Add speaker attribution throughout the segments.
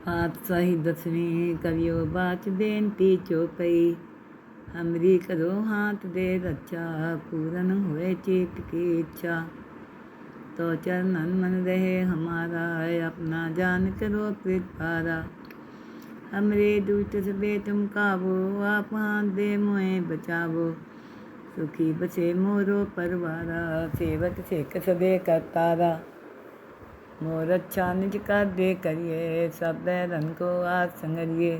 Speaker 1: पातशाही 10वीं कवियो बाच बेनती चौपई। हमरी करो हाथ दे रक्षा, पूरन होए चित की इच्छा। तो चरणन मन रहे हमारा, अपना जान करो कृपारा। हमरे दुष्ट सबे तुम काबो, आप हाथ दे मोए बचावो। सुखी बसे मोरो परवारा, सेवक सेक सबे करतारा। मोर अच्छा निज कर दे करिए, सब बैरन को आज संगरिए।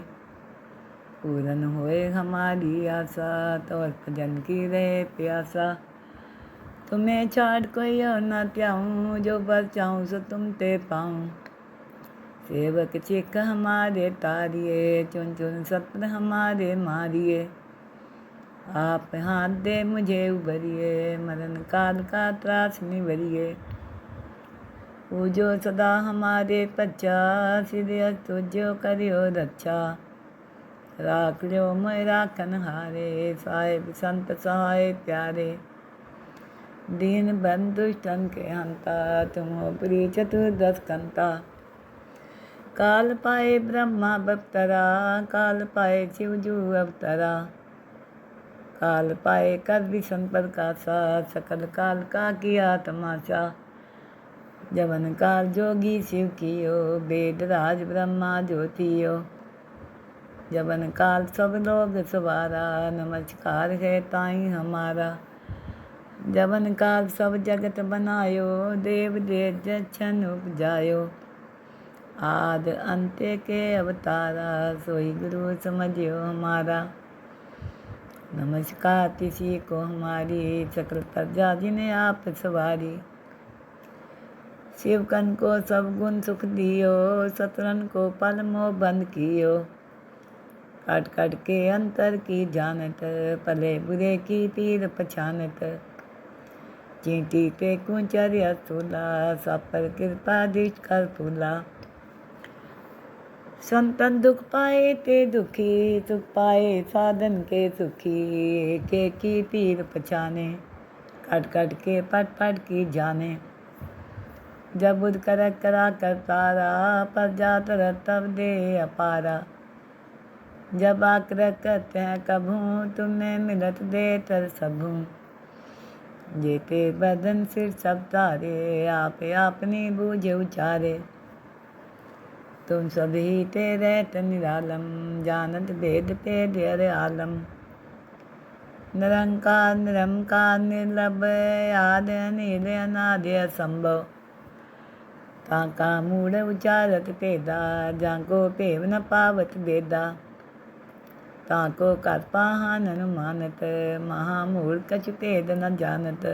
Speaker 1: पूरन होए हमारी आशा, तोर भजन की रहे प्यासा। तुम्हें छाड़ कोई और न त्याऊँ, जो बर चाहूँ सो तुम ते पाऊँ। सेवक चिक हमारे तारिए, चुन चुन सत्र हमारे मारिए। आप हाथ दे मुझे उबरिए, मरण काल का त्रास निवरिए। पूजो सदा हमारे पच्चा, सिर तुझो करियो रक्षा। राख लो मैं राखन हारे, साहिब संत सहाय प्यारे। दीन बंधु दुष्टन के हंता, तुम हो प्रिय चतुर्दश कंता। काल पाए ब्रह्मा बप्तरा, काल पाए शिवजू अवतरा। काल पाए कर विष्णु प्रकाशा, सकल काल का किया तमाशा। जवन काल जोगी शिव कियो, वेद राज ब्रह्मा ज्योतियो। जवन काल सब लोग सवारा, नमस्कार है ताई हमारा। जवन काल सब जगत बनायो, देव देव जछन उपजायो। आद अंत्य के अवतारा, सोई गुरु समझियो हमारा। नमस्कार किसी को हमारी, सकल प्रजा जिन्हें आप सवारी। शिवकन को सब गुण सुख दियो, सतरन को पल मोह बंद कियो। काट काट के अंतर की जानत, पले बुरे की पीर पछानत। चींटी पे कुंचर्य स्थूला, सब पर कृपा दृष्ट कर फूला। संतन दुख पाए ते दुखी, सुख पाए साधन के सुखी। एक एक की पीर पछाने, काट काट के पट पट की जाने। जब बुध कर करा कर तारा, पर जात तब दे अपारा। जब आग्रह करते हैं कभूँ, तुम्हें मिलत दे तर सबूँ। जेते बदन सिर सब तारे, आप अपनी बूझे उचारे। तुम सभी ते रहत निरालम, जानत भेद भेद हर आलम। निरंकार निरंकार निर्लभ, आद अनिल अनादि असंभव। ताका मूढ़ उचारत पेदा, जाको पेव न पावत बेदा। ताको कर पाहन अनुमानत, महामूढ़ कछु पेद न जानत।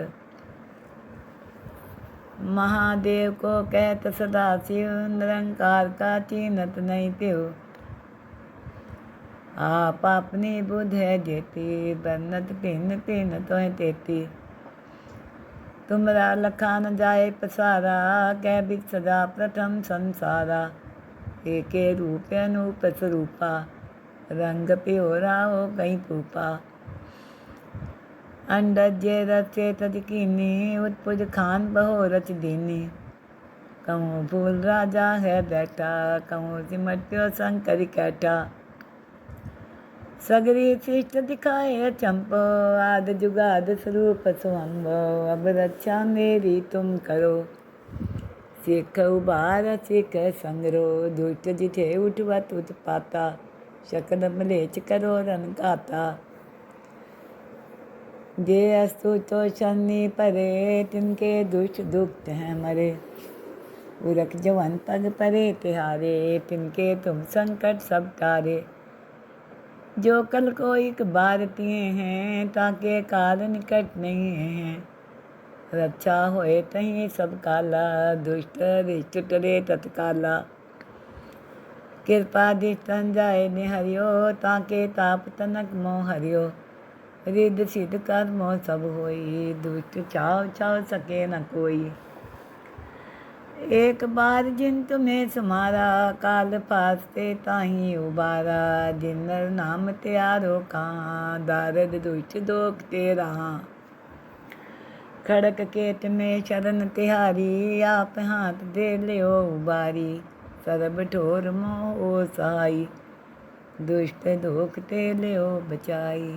Speaker 1: महादेव को कहत सदा शिव, निरंकार का चीनत नहीं प्यो। आप अपनी बुध है जेती, बन्नत भिन्न भिन्न तो है तेती। तुमरा लखा न जाए पसारा, कह बिच सदा प्रथम संसारा। एके रूप अनूप स्वरूपा, रंग प्योरा हो कहीं पूपा। अंडज रचे तज कीनी, उत्पुज खान बहो रच दीनी। कहूँ फूल राजा है बैठा, कहूँ सिमट्यो शंकर कैठा। सगरी सृष्टि दिखाए चंपो, आद जुगाद स्वरूप स्वंभो। अब रक्षा मेरी तुम करो, सिख उबार सिख संगरो। दुष्ट जिठे उठवत उत्पाता, शकल मलेच करो रन गाता। जे अस्तु तो शनि परे, तिनके दुष्ट दुख हैं मरे। उरख जवन पग परे तिहारे, तिनके तुम संकट सब टारे। जो कल को एक भारतीय हैं, ताके काल निकट नहीं हैं। रक्षा होए तहीं सब काला, दुष्ट रिष्ट टरे तत्काला। कृपा दृष्टन जाए निहरियो, ताके ताप तनक मोह हरियो। रिद्ध सिद्ध कर्मो सब होई, दुष्ट चाव चाव सके न कोई। एक बार जिन तुम्हें समारा, काल फासते ताही उबारा। जिन नर नाम त्यारो कहाँ, दारद दुष्ट दोख ते रहा। खड़क केत में शरण तिहारी, आप हाथ दे लियो उबारी। ਸਰਬ ਠੋਰ ਮੋਹ ਸਹਾਈ। ਦੁਸ਼ਟ ਦੋਖ ਤੇ ਲਿਓ ਬਚਾਈ।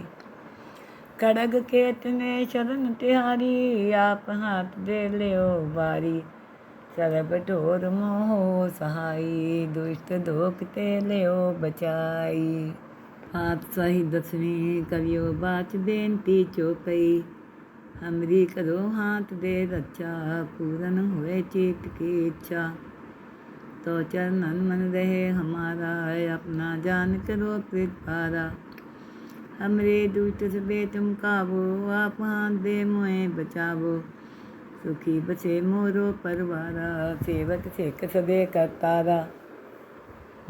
Speaker 1: खड़ग केतने शरण तिहारी, आप हाथ दे लियो बारी। सरब ठोर मोह सहाई, दुष्ट दोख ते लियो बचाई। पातशाही दसवीं कवियो बाच बेनती चौपई। हमरी करो हाथ दे रक्षा, पूरन होए चित की इच्छा। तो चरणन मन रहे हमारा, अपना जान करो कृपारा। हमरे दुष्ट सबे तुम काबो, आप हाथ दे मोए बचावो। सुखी बसे मोरो परवारा, सेवक सिख सबे करतारा।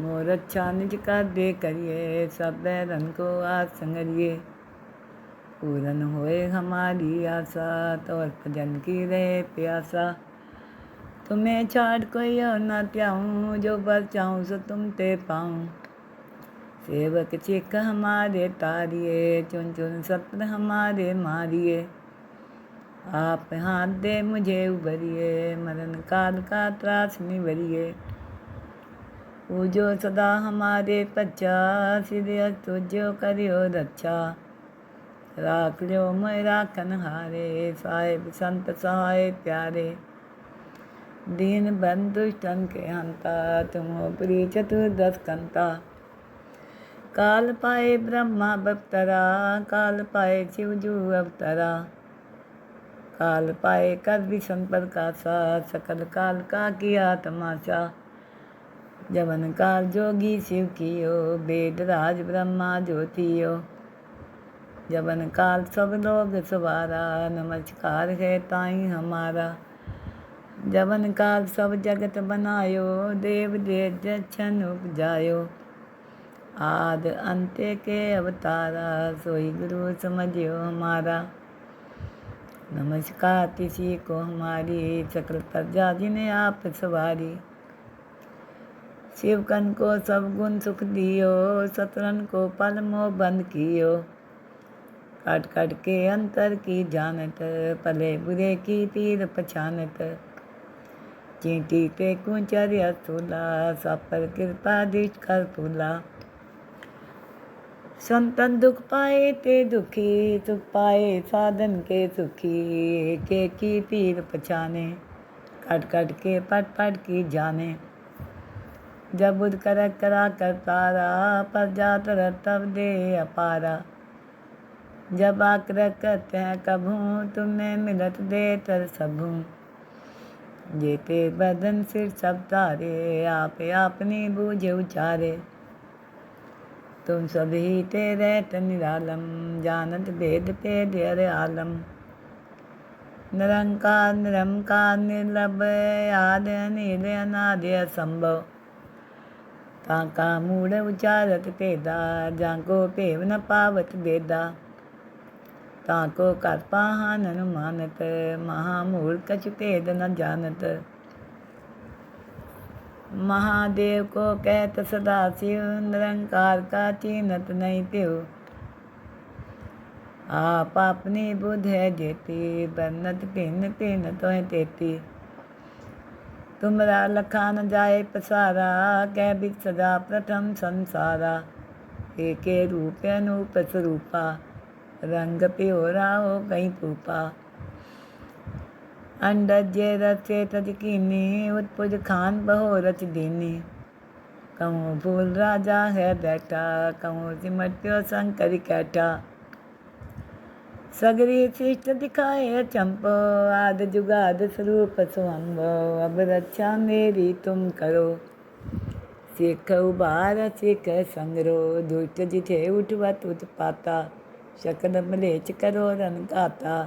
Speaker 1: मोर अच्छा निज कर दे करिए, सब बैरन को आस संगरिए। पूरन होए हमारी आशा, तौर भजन की रहे प्यासा। तुम्हें छाड़ कोई और न त्याऊँ, जो बर चाहूँ सो तुम ते पाऊँ। सेवक सिख हमारे तारिए, चुन चुन सत्र हमारे मारिए। आप हाथ दे मुझे उबरिए, मरण काल का त्रास निवरिए। पूजो सदा हमारे पच्चा, सिर तुझो करियो रक्षा। राख लियो मोय राखन हारे, साहिब संत सहाय प्यारे। दीन बंधु दुष्टन के हंता, तुम हो प्रिय चतुर्दश कंता। काल पाए ब्रह्मा बप्तरा, काल पाए शिवजू अवतरा। काल पाए कर विषम प्रकाशा, सकल काल का किया तमाशा। जवन काल जोगी शिव कियो, वेद राज ब्रह्मा ज्योतियो। जवन काल सब लोग सवारा, नमस्कार है ताई हमारा। जवन काल सब जगत बनायो, देव देव जछन उपजायो। आद अंत्य के अवतारा, सोई गुरु समझियो हमारा। नमस्कार तिसी को हमारी, सकल प्रजा जिन्हें आप सवारी। शिवकन को सब गुण सुख दियो, सतरन को पल मोह बंद कियो। काट काट के अंतर की जानत, पले बुरे की तीर पछानत। चींटी पे कुंचर्य स्थूला, सब पर कृपा दृष्ट कर फूला। संतन दुख पाए ते दुखी, सुख पाए साधन के सुखी। के की पीर पछाने, कट कट के पट पट की जाने। जब बुध कर करा कर तारा, पर जात तब दे अपारा। जब आग्रह करते हैं कभू, तुम्हें मिलत दे तर सबू। जेते बदन सिर सब तारे, आप अपनी बूझे उचारे। तुम सब ही ते रहत निरालम, जानत भेद भेद हर आलम। निरंकार निरंकार निर्लभ, आदि अनिल अनादि असंभव। ताका मूढ़ उचारत भेदा, जाको भेव न पावत भेदा। ताको कर पाहन अनुमानत, महामूढ़ कछु भेद न जानत। महादेव को कहत सदा शिव, निरंकार का चीनत नहीं त्यों। आप अपनी बुध है जेती, बन्नत भिन्न भिन्न तो है तेती। तुमरा लखा न जाए पसारा, कह बिच सदा प्रथम संसारा। एके रूप अनूप स्वरूपा, रंग प्योरा हो कहीं पूपा। अंडज्य रचे तज कीनी, उत्पुज खान बहो रच दीनी। कहूँ फूल राजा है बैठा, कहूँ सिमट्यो शंकर कैठा। सगरी शिष्ट दिखाए चंपो, आद जुगाद स्वरूप स्वंभो। अब रक्षा मेरी तुम करो, सिख उबार सिख संगरो। दुष्ट जिठे उठवत उत्पाता, शकल मलेच करो रन घाता।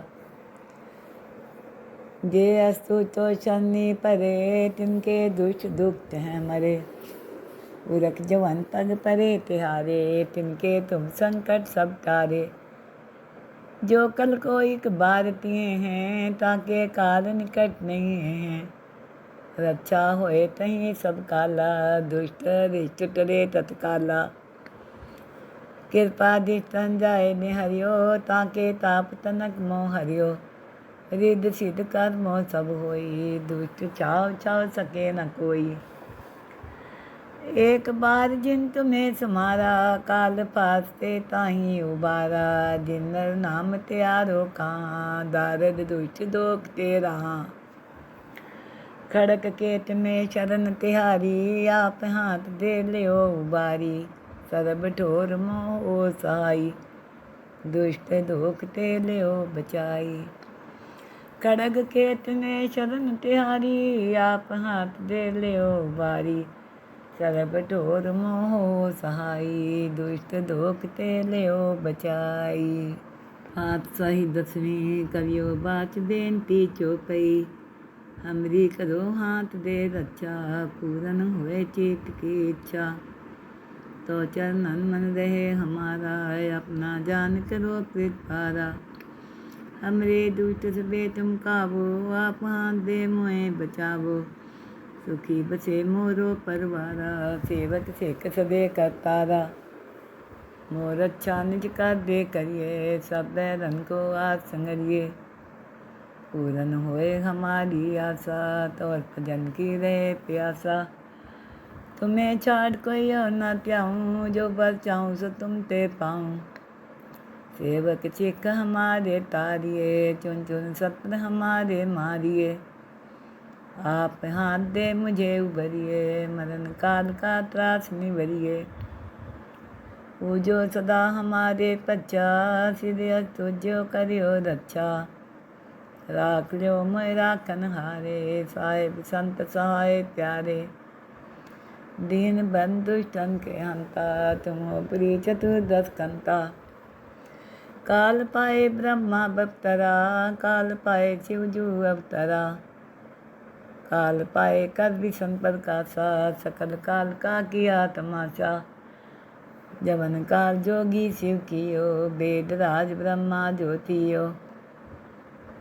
Speaker 1: जे अस्तु तो शनि परे, तिनके दुष्ट दुख हैं मरे। उरख जवन पग परे तिहारे, तिनके तुम संकट सब टारे। जो कल को एक बार तिए हैं, ताके काल निकट नहीं हैं। रक्षा होए तहीं सब काला, दुष्ट रिष्ट टरे तत्काला। कृपा दिष्टन जाए निहरियो, ताके ताप तनक मोह हरियो। रिद्ध सिद्ध कर्मो सब होई, दुष्ट छाव छाव सके न कोई। एक बार जिन तुम्हें समारा, काल फासते ताही उबारा। जिन नर नाम त्यारो कहाँ, दारद दुष्ट दोख तेरा। खड़क केत में शरण तिहारी, आप हाथ दे लियो उबारी। सरब ठोर मोह ओ सहाई, दुष्ट दोख ते लियो बचाई। खड़ग केत में शरण तिहारी, आप हाथ दे लियो उबारी। सरब ठोर मोह सहाई, दुष्ट दोख ते लियो बचाई। पातशाही 10वीं कवियो बाच बेनती चौपई। हमरी करो हाथ दे रक्षा, पूरन हुए चित की इच्छा। तो चरणन मन रहे हमारा, अपना जान करो कृपारा। हमरे दुष्ट सबे तुम काबो, आप हाथ दे मोए बचावो। सुखी बसे मोरो परवारा, सेवक सेक सबे करतारा। मोर अच्छा निज कर दे करिए, सब बैरन को आस संगरिए। पूरन होए हमारी आशा, तौर भजन की रहे प्यासा। तुम्हें छाड़ कोई और न त्याऊँ, जो बर चाहूँ सो तुम ते पाऊँ। सेवक चिक हमारे तारिए, चुन चुन सत्र हमारे मारिए। आप हाथ दे मुझे उबरिए, मरण काल का त्रास निवरिए। पूजो सदा हमारे पच्चा, सिद्ध तुझो करियो रक्षा। राख लो मैं राखन हारे, साहिब संत सहाय प्यारे। दीन बंधु दुष्टन के हंता, तुम हो प्री चतुर्दश कंता। काल पाए ब्रह्मा बप्तरा, काल पाए शिवजू अवतरा। काल पाए कर विषम प्रकाशा, सकल काल का किया तमाशा। जवन काल जोगी शिव कियो, वेद राज ब्रह्मा ज्योतियो।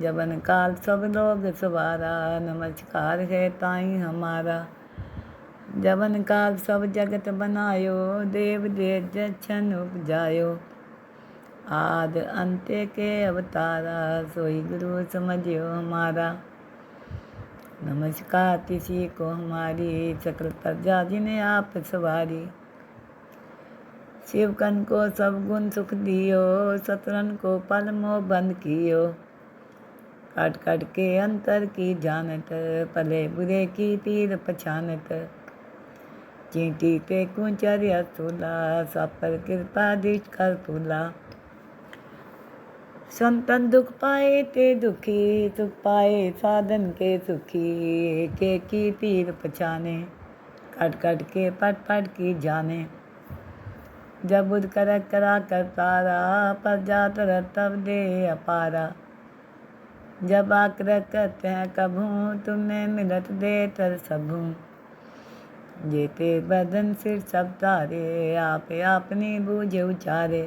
Speaker 1: जवन काल सब लोग सवारा, नमस्कार है ताई हमारा। जवन काल सब जगत बनायो, देव देव जछन उपजायो। आद अंत्य के अवतारा, सोई गुरु समझियो हमारा। नमस्कार किसी को हमारी, सकल प्रजा जिन्हें आप सवारी। शिवकन को सब गुण सुख दियो, सतरन को पल मोह बंद कियो। काट काट के अंतर की जानत, पले बुरे की पीर पछानत। चींटी पे कुंचर्य स्थूला, सब पर कृपा दृष्ट कर फूला। संतन दुख पाए ते दुखी, सुख पाए साधन के सुखी। के की पीर पछाने, कट कट के पट पट की जाने। जब बुध कर करा कर तारा, पर जात तब दे अपारा। जब आग्रह करते हैं कभू, तुम्हें मिलत दे तर सबू। जेते बदन सिर सब तारे, आप अपनी बूझे उचारे।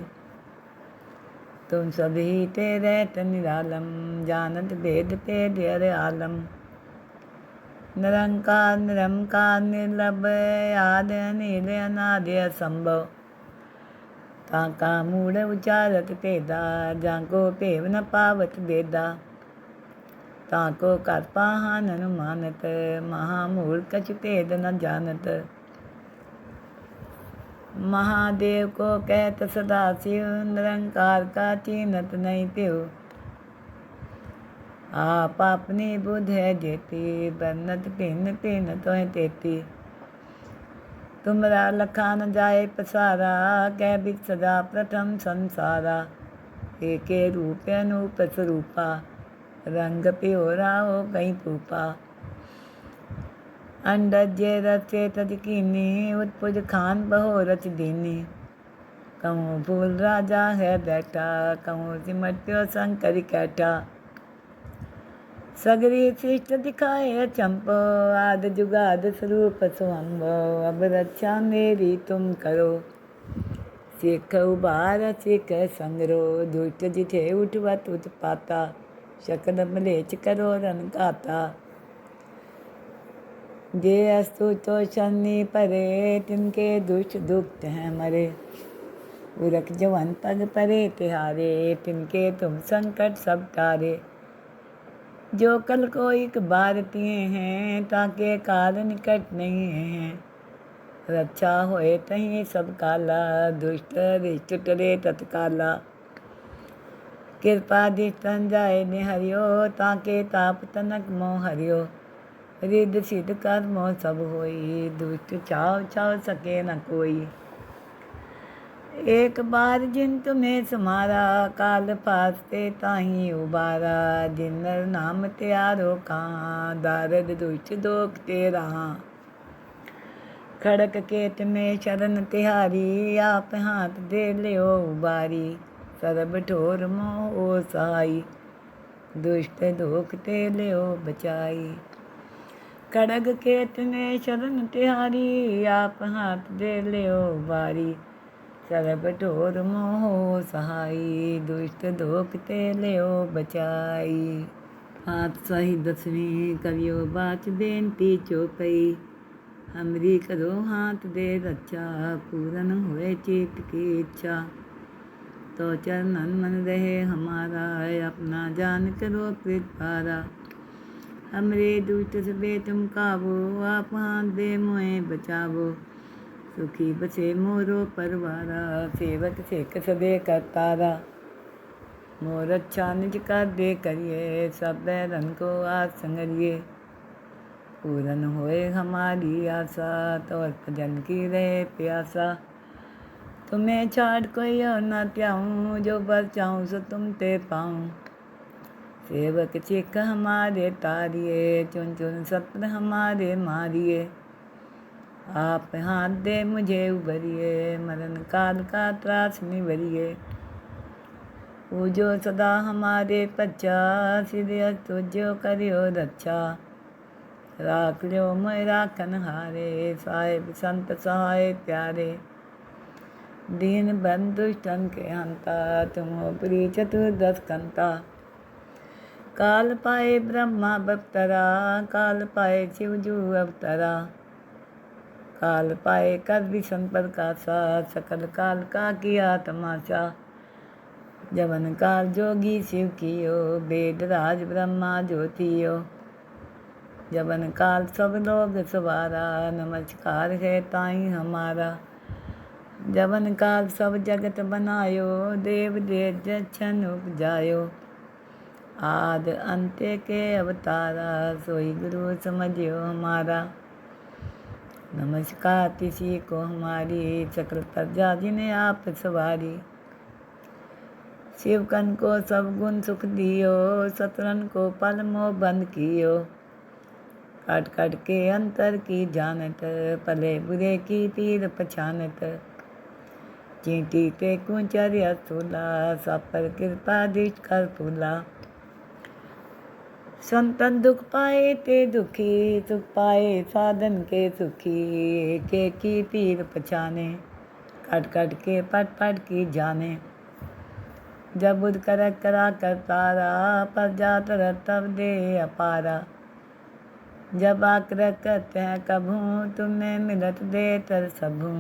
Speaker 1: तुम सभी ते रहत निरालम, जानत भेद भेद हर आलम। निरंकार निरंकार निर्लभ, आदि अनिल अनादि असंभव। ताका मूढ़ उचारत भेदा, जाको भेव न पावत भेदा। ताको कर पाहन अनुमानत, महामूढ़ कछु भेद न जानत। महादेव को कहत सदा शिव, निरंकार का चीनत नहीं त्यों। आप अपनी बुध है जेती, बरनत भिन्न भिन्न तो है तेती। तुमरा लखा न जाए पसारा, कह भी सदा प्रथम संसारा। एके रूप अनूप स्वरूपा, रंग प्योरा हो कहीं पूपा। अंडज्य रचे तज कीनी, उत्पुज खान बहो रच दीनी। कहूँ फूल राजा है बैठा, कहूँ सिमट्यो शंकर कैठा। सगरी शिष्ट दिखाए चंपो, आद जुगाद स्वरूप स्वंभो। अब रक्षा मेरी तुम करो, सिख उबार सिख संगरो। दुष्ट जिठे उठवत उत्पाता, शकल मलेच करो रन गाता। जे अस्तु तो शनि परे, तिनके दुष्ट दुख हैं मरे। उरख जवन पग परे तिहारे, तिनके तुम संकट सब टारे। जो कल को एक बार तिए हैं, ताके काल निकट नहीं हैं। रक्षा होए तहीं सब काला, दुष्ट रिष्ट टरे तत्काला। कृपा दिष्टन जाए निहरियो, ताके ताप तनक मोह हरियो। रिद्ध सिद्ध कर्मो सब होई, दुष्ट छाव छाव सके न कोई। एक बार जिन तुम्हें समारा, काल फासते ताही उबारा। जिन नर नाम त्यारो कहाँ, दारद दुष्ट दोख तेरा। खड़क केत में शरण तिहारी, आप हाथ दे लियो उबारी। सरब ठोर मोह ओ सहाई, दुष्ट दोख ते लियो बचाई। खड़ग केत में शरण तिहारी, आप हाथ दे लियो उबारी। सरब ठोर मोह सहाई, दुष्ट दोख ते लियो बचाई। पातशाही दसवीं कवियो बाच बेनती चौपई। हमरी करो हाथ दे रक्षा, पूरन होए चित की इच्छा। तो चरणन मन रहे हमारा, अपना जान करो कृपारा। हमरे दुष्ट सबे तुम काबो, आप हाथ दे मोए बचावो। सुखी बसे मोरो परवारा, सेवक सेक सदे करतारा। मोर अच्छा निज कर दे करिए, सब बैरन को आस संगरिए। पूरन होए हमारी आशा, तोर भजन की रहे प्यासा। तुम्हें छाड़ कोई और न त्याऊँ, जो बर चाहूँ सो तुम ते पाऊँ। सेवक चिक हमारे तारिए, चुन चुन सत्र हमारे मारिए। आप हाथ दे मुझे उबरिए, मरण काल का त्रास निवरिए। पूजो सदा हमारे पच्चा, सिद्ध तुझो करियो रक्षा। राख लियो मैं राखन हारे, साहिब संत सहाय प्यारे। दीन बंधु दुष्टन के हंता, तुम हो प्री चतुर्दश कंता। काल पाए ब्रह्मा बप्तरा, काल पाए शिवजू अवतरा। काल पाए कर विषम प्रकाशा, सकल काल का किया तमाशा। जवन काल जोगी शिव कियो, वेद राज ब्रह्मा ज्योतियो। जवन काल सब लोग सवारा, नमस्कार है ताई हमारा। जवन काल सब जगत बनायो, देव देव जछन उपजायो। आद अंत्य के अवतारा, सोई गुरु समझियो हमारा। नमस्कार किसी को हमारी, सकल प्रजा जिन्हें आप सवारी। शिवकन को सब गुण सुख दियो, सतरन को पल मोह बंद कियो। कट कट के अंतर की जानत, पले बुरे की पीर पछानत। चींटी ते कुंचर्य स्थूला, सब पर कृपा दृष्ट कर फूला। संतन दुख पाए ते दुखी, सुख पाए साधन के सुखी। के की पीर पछाने, कट कट के पट पट की जाने। जब बुध कर करा कर तारा, पर जात तब दे अपारा। जब आकर कहते हैं कभू, तुम्हें मिलत दे तर सबू।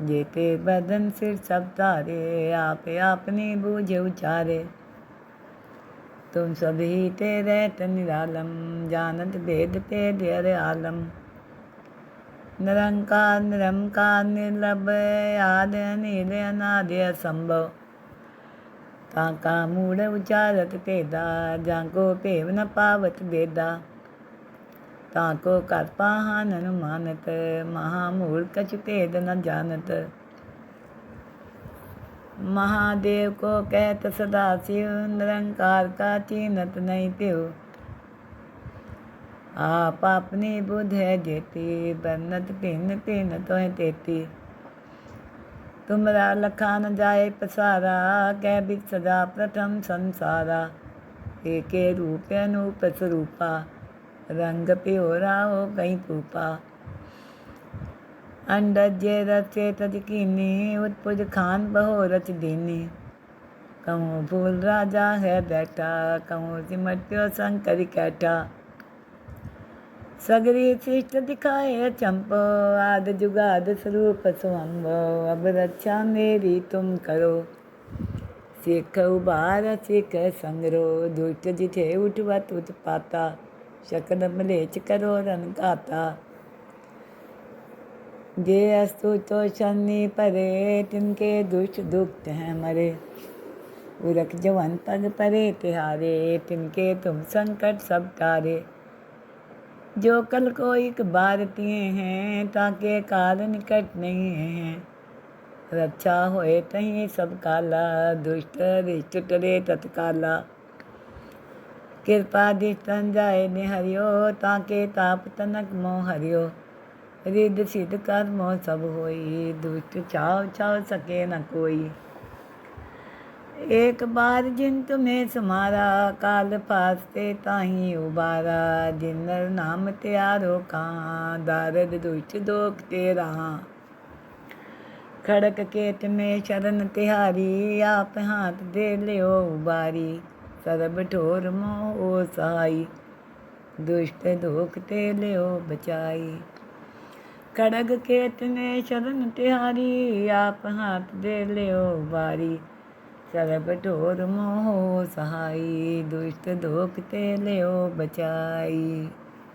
Speaker 1: जेते बदन सिर सब तारे, आप अपनी बूझ उचारे। तुम सभी ते रहत निरालम, जानत भेद भेद हर आलम। निरंकार निरंकार निर्लभ, आदि अनिल अनादि असंभव। ताका मूढ़ उचारत भेदा, जाको भेव न पावत भेदा। ताको कर पाहन अनुमानत, महामूढ़ कछु भेद न जानत। महादेव को कहत सदा शिव, निरंकार का चीनत नहीं त्यों। आप अपनी बुध है जेती, बन्नत भिन्न भिन्न तो है तेती। तुमरा लखा न जाए पसारा, कह बिच सदा प्रथम संसारा। एके रूप अनूप स्वरूपा, रंग प्योरा हो कहीं पूपा। अंडज्य रचे तज कीनी, उत्पुज खान बहो रच दीनी। कहूँ फूल राजा है बैठा, कहूँ सिमट्यो शंकर कैठा। सगरी शिष्ट दिखाए चंपो, आद जुगाद स्वरूप स्वंभो। अब रक्षा मेरी तुम करो, सिख उबार सिख संगरो। दुष्ट जिठे उठवत उत्पाता, शकल मलेच करो रन गाता। जे अस्तु तो शनि परे, तिनके दुष्ट दुख हैं मरे। उरख जवन पग परे तिहारे, तिनके तुम संकट सब टारे। जो कल को एक बार तिए हैं, ताके काल निकट नहीं हैं। रक्षा होए तहीं सब काला, दुष्ट रिष्ट टरे तत्काला। कृपा दिष्टन जाए निहरियो, ताके ताप तनक मोह हरियो। रिद्ध सिद्ध कर्मो सब होई, दुष्ट चाव चाव सके न कोई। एक बार जिन तुम्हें समारा, काल फासते ताही उबारा। जिन नर नाम त्यारो कहाँ, दारद दुष्ट दोख ते रहा। खड़क केत में शरण तिहारी, आप हाथ दे लियो उबारी। सरब ठोर मोह ओ सहाई, दुष्ट दोख ते लियो बचाई। खड़ग केत में शरण तिहारी, आप हाथ दे लियो उबारी। सरब ठोर मोह ओ सहाई, दुष्ट दोख ते लियो बचाई।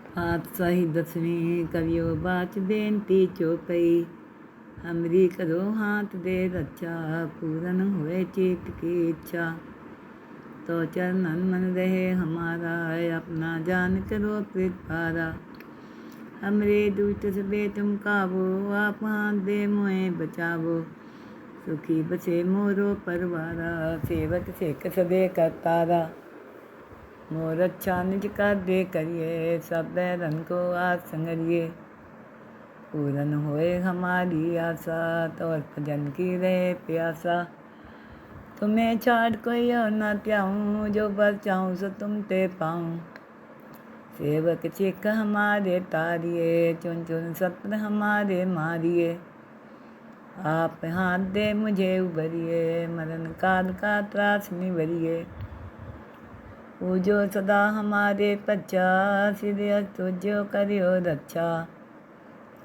Speaker 1: पातशाही दसवीं कवियो बाच बेनती चौपई। हमरी करो हाथ दे रक्षा, पूरन होए चित की इच्छा। तो चरणन मन रहे हमारा, अपना जान करो कृपारा। हमरे दुष्ट सबे तुम काबो, आप हाथ दे मोए बचावो। सुखी बसे मोरो परवारा, सेवक सिख सदे करतारा। मोर अच्छा निज कर दे करिए, सब बैरन को आस संगरिए। पूरन होए हमारी आशा, तोर भजन की रहे प्यासा। तुम्हें छाड़ कोई और न त्याऊँ, जो बर चाहूँ सो तुम ते पाऊँ। सेवक सिख हमारे तारिए, चुन चुन सत्र हमारे मारिए। आप हाथ दे मुझे उबरिए, मरण काल का त्रास निवरिए। पूजो सदा हमारे पच्चा, सिद्ध तुझो करियो रक्षा।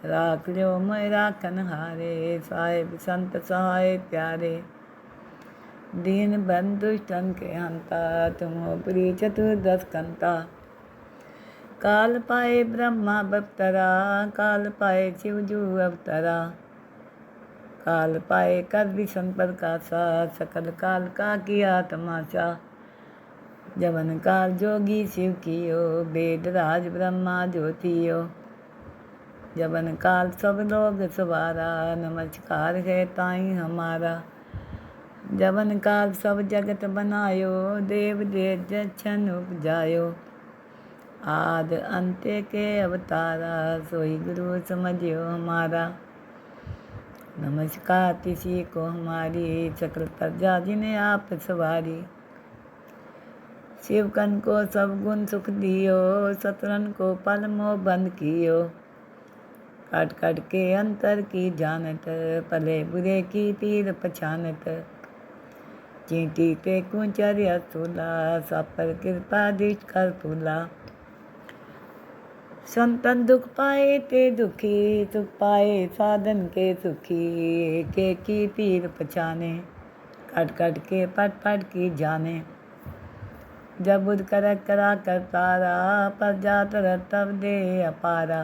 Speaker 1: राख लियो मोय राखन हारे, साहिब संत सहाय प्यारे। दीन बंधु दुष्टन के हंता, तुम हो प्रिय चतुर्दश कंता। काल पाए ब्रह्मा बप्तरा, काल पाए शिव जू अवतरा। काल पाए कर विषम प्रकाशा, सकल काल का किया तमाशा। जवन काल जोगी शिव कियो, वेद राज ब्रह्मा ज्योतियो। जवन काल सब लोग सवारा, नमस्कार है ताई हमारा। जवन काल सब जगत बनायो, देव देव जछन उपजायो। आद अंत्य के अवतारा, सोई गुरु समझियो हमारा। नमस्कार किसी को हमारी, सकल प्रजा जिन्हें आप सवारी। शिवकन को सब गुण सुख दियो, सतरन को पल मोह बंद कियो। कट कट के अंतर की जानत, भले बुरे की पीर पछानत। चींटी पे कुचर्य तुला, सब पर कृपा दृष्ट कर फूला। संतन दुख पाए ते दुखी, सुख पाए साधन के सुखी। के की पीर पछाने, कट कट के पट पट की जाने। जब बुध कर करा कर तारा, पर जात तब दे अपारा।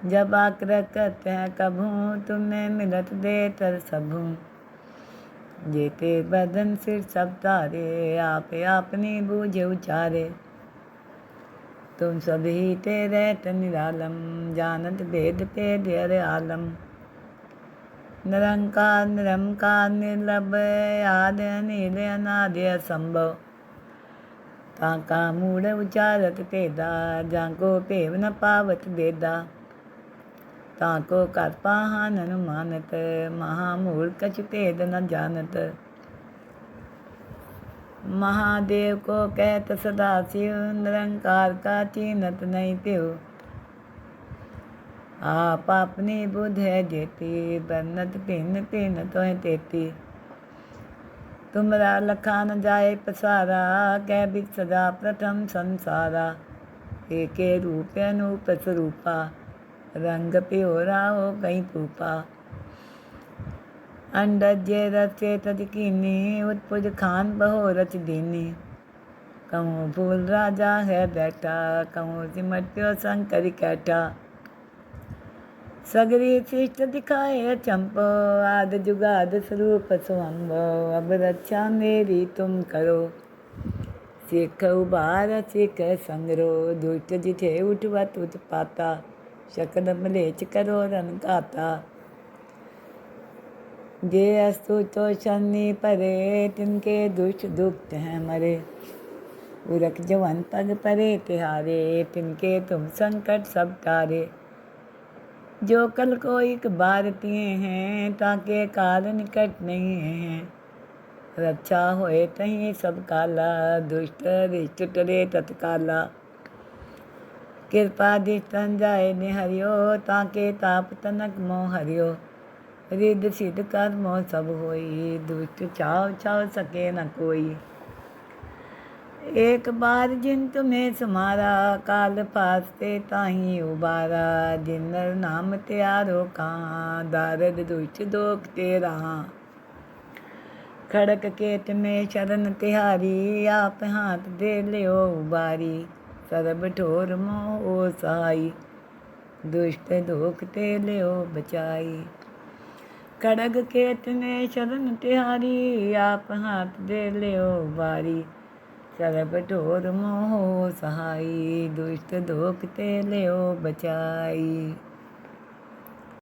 Speaker 1: जब आग्रह करते हैं कभू, तुम्हें मिलत दे तर सबू। जेते बदन सिर सब तारे, आप अपनी बूझे उचारे। तुम सभी ते रहत निरालम, जानत भेद भेद हर आलम। निरंकार निरंकार निर्लभ, आदि अनिल अनादि असंभव। ताका मूढ़ उचारत भेदा, जाको भेव न पावत बेदा। ताको कर पाहन अनुमानत, महामूढ़ कछु भेद न जानत। महादेव को कहत सदा शिव, निरंकार का चीनत नहीं त्यों। आप अपनी बुध है जेती, बन्नत भिन्न भिन्न तोह तेती। तुमरा लखा न जाए पसारा, कह भी सदा प्रथम संसारा। एके रूप अनूप स्वरूपा, रंग प्योरा हो कहीं पूपा। अंडज्य रचे तजकीनी, उत्पुज खान बहो रच दीनी। कहूँ फूल राजा है बैठा, कहूँ सिमट प्यो संकरी कैठा। सगरी सृष्ट दिखाए अचंपो, आद जुगाद स्वरूप स्वंभो। अब रक्षा मेरी तुम करो, सिख उबार सिख संगरो। दुष्ट जिथे उठवत उत्पाता, शकल मलेच करो रन घाता। जे अस्तु तो शनि परे, तिनके दुष्ट दुख हैं मरे। उरख जवन पग परे तिहारे, तिनके तुम संकट सब टारे। जो कल को एक बार तिए हैं, ताके काल निकट नहीं हैं। रक्षा होए तहीं सब काला, दुष्ट रिष्ट टरे तत्काला। कृपा दिष्टन जाए निहरियो, ताके ताप तनक मोह हरियो। रिद्ध सिद्ध कर्मो सब होई, दुष्ट छाव छाव सके न कोई। एक बार जिन तुम्हें समारा, काल फासते ताही उबारा। जिन नर नाम त्यारो कहाँ, दारद दुष्ट दोख ते रहा। खड़क केत में शरण तिहारी, आप हाथ दे लियो उबारी। सरब ठोर मोह ओ सहाई, दुष्ट दोख ते लियो बचाई। खड़ग केत में शरण तिहारी, आप हाथ दे लियो उबारी। सरब ठोर मोह सहाई, दुष्ट दोख ते लियो बचाई।